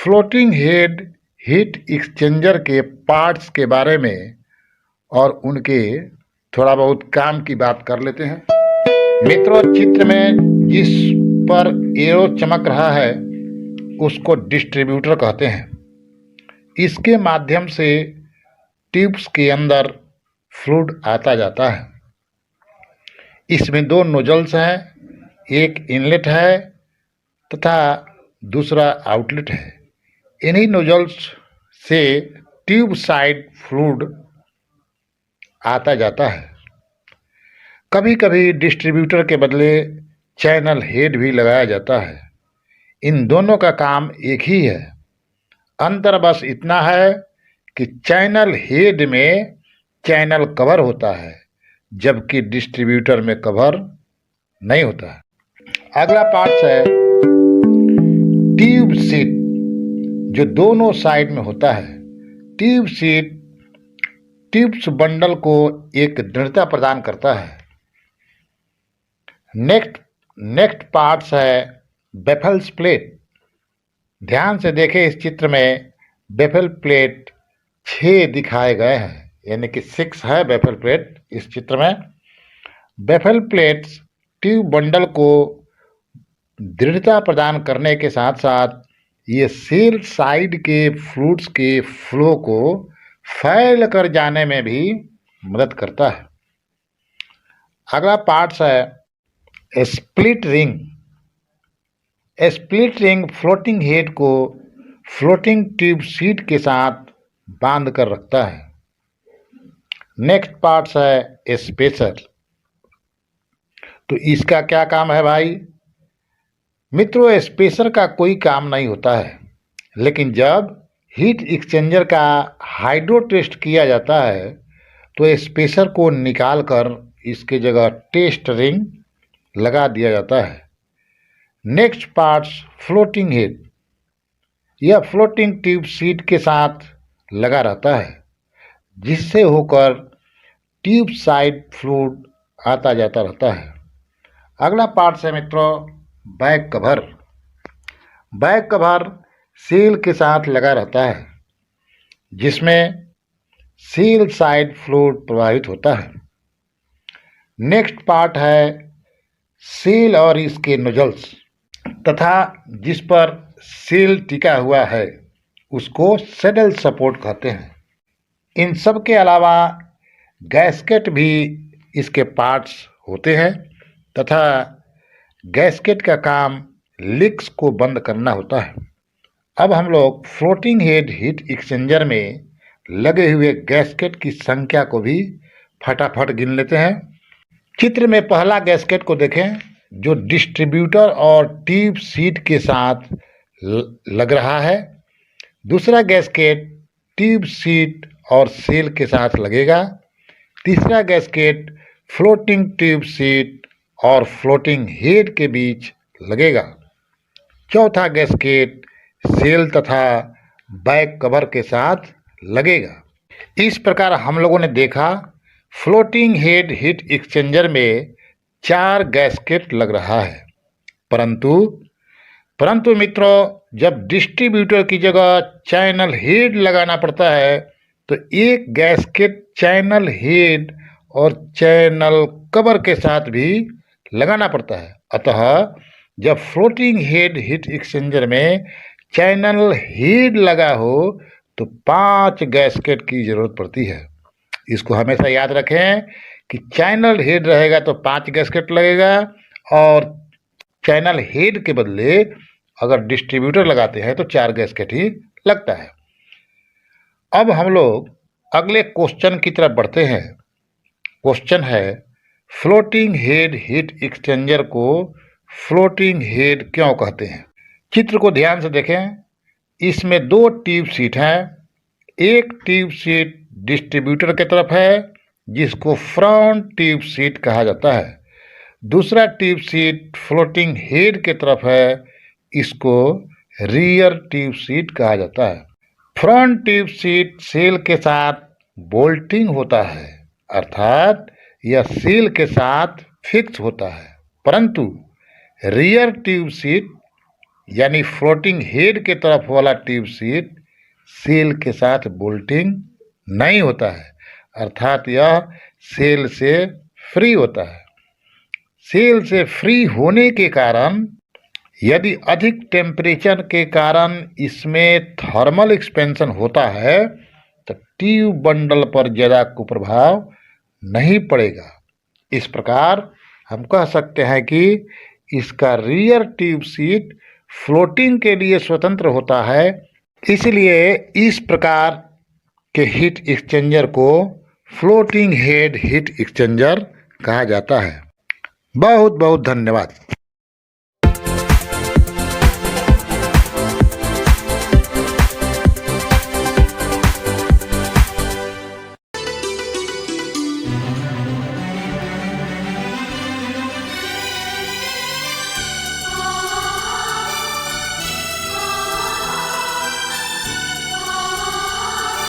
Floating head heat exchanger के parts के बारे में और उनके थोड़ा बहुत काम की बात कर लेते हैं। मित्रों, चित्र में जिस पर एरो चमक रहा है उसको डिस्ट्रीब्यूटर कहते हैं। इसके माध्यम से ट्यूब्स के अंदर फ्लूइड आता जाता है। इसमें दो नोजल्स हैं, एक इनलेट है तथा दूसरा आउटलेट है। इन्हीं नोजल्स से ट्यूब साइड फ्लूइड आता जाता है। कभी कभी डिस्ट्रीब्यूटर के बदले चैनल हेड भी लगाया जाता है। इन दोनों का काम एक ही है। अंतर बस इतना है कि चैनल हेड में चैनल कवर होता है जबकि डिस्ट्रीब्यूटर में कवर नहीं होता है। अगला पार्ट है ट्यूब सीट, जो दोनों साइड में होता है। ट्यूब सीट ट्यूब्स बंडल को एक दृढ़ता प्रदान करता है। नेक्स्ट पार्ट्स है बेफल्स प्लेट। ध्यान से देखें, इस चित्र में बेफल प्लेट 6 दिखाए गए हैं, यानी कि 6 है बेफल प्लेट इस चित्र में। बेफल प्लेट्स ट्यूब बंडल को दृढ़ता प्रदान करने के साथ साथ ये सेल साइड के फ्लूइड्स के फ्लो को फैल कर जाने में भी मदद करता है। अगला पार्ट्स है split ring. Split ring floating head को फ्लोटिंग ट्यूब सीट के साथ बांध कर रखता है। नेक्स्ट पार्ट्स है स्पेसर। तो इसका क्या काम है भाई? मित्रों, स्पेसर का कोई काम नहीं होता है, लेकिन जब हीट एक्सचेंजर का हाइड्रो टेस्ट किया जाता है तो स्पेसर को निकाल कर इसके जगह टेस्ट रिंग लगा दिया जाता है। Next parts floating head. यह फ्लोटिंग ट्यूब सीट के साथ लगा रहता है, जिससे होकर ट्यूब साइड फ्लूइड आता जाता रहता है। अगला पार्ट है मित्रों back cover. Back cover seal के साथ लगा रहता है, जिसमें सील साइड फ्लूइड प्रवाहित होता है। नेक्स्ट पार्ट है सील और इसके नोजल्स तथा जिस पर सील टिका हुआ है उसको सैडल सपोर्ट कहते हैं। इन सब के अलावा गैस्केट भी इसके पार्ट्स होते हैं तथा गैस्केट का काम लीक्स को बंद करना होता है। अब हम लोग फ्लोटिंग हेड हीट एक्सचेंजर में लगे हुए गैस्केट की संख्या को भी फटाफट गिन लेते हैं। चित्र में पहला गैस्केट को देखें, जो डिस्ट्रीब्यूटर और ट्यूब सीट के साथ लग रहा है। दूसरा गैस्केट ट्यूब सीट और सेल के साथ लगेगा। तीसरा गैस्केट फ्लोटिंग ट्यूब सीट और फ्लोटिंग हेड के बीच लगेगा। चौथा गैस्केट सेल तथा बैक कवर के साथ लगेगा। इस प्रकार हम लोगों ने देखा फ्लोटिंग हेड हीट एक्सचेंजर में 4 गैस्केट लग रहा है, परंतु मित्रों, जब डिस्ट्रीब्यूटर की जगह चैनल हेड लगाना पड़ता है तो एक गैस्केट चैनल हेड और चैनल कवर के साथ भी लगाना पड़ता है। अतः जब फ्लोटिंग हेड हीट एक्सचेंजर में चैनल हेड लगा हो तो 5 गैस्केट की जरूरत पड़ती है। इसको हमेशा याद रखें कि चैनल हेड रहेगा तो 5 गैस्केट लगेगा और चैनल हेड के बदले अगर डिस्ट्रीब्यूटर लगाते हैं तो 4 गैस्केट ही लगता है। अब हम लोग अगले क्वेश्चन की तरफ बढ़ते हैं। क्वेश्चन है फ्लोटिंग हेड हीट एक्सचेंजर को फ्लोटिंग हेड क्यों कहते हैं? चित्र को ध्यान से देखें। इसमें 2 ट्यूब सीट हैं। एक ट्यूब सीट डिस्ट्रीब्यूटर की तरफ है जिसको फ्रंट ट्यूब सीट कहा जाता है। दूसरा ट्यूब सीट फ्लोटिंग हेड की तरफ है, इसको रियर ट्यूब सीट कहा जाता है। फ्रंट ट्यूब सीट सेल के साथ बोल्टिंग होता है, अर्थात यह सेल के साथ फिक्स होता है, परंतु रियर ट्यूब सीट यानी फ्लोटिंग हेड के तरफ वाला ट्यूब सीट सेल के साथ बोल्टिंग नहीं होता है, अर्थात यह सेल से फ्री होता है। सेल से फ्री होने के कारण यदि अधिक टेम्परेचर के कारण इसमें थर्मल एक्सपेंशन होता है तो ट्यूब बंडल पर ज़्यादा कुप्रभाव नहीं पड़ेगा। इस प्रकार हम कह सकते हैं कि इसका रियर ट्यूब सीट फ्लोटिंग के लिए स्वतंत्र होता है, इसलिए इस प्रकार के हीट एक्सचेंजर को फ्लोटिंग हेड हीट एक्सचेंजर कहा जाता है। बहुत बहुत धन्यवाद।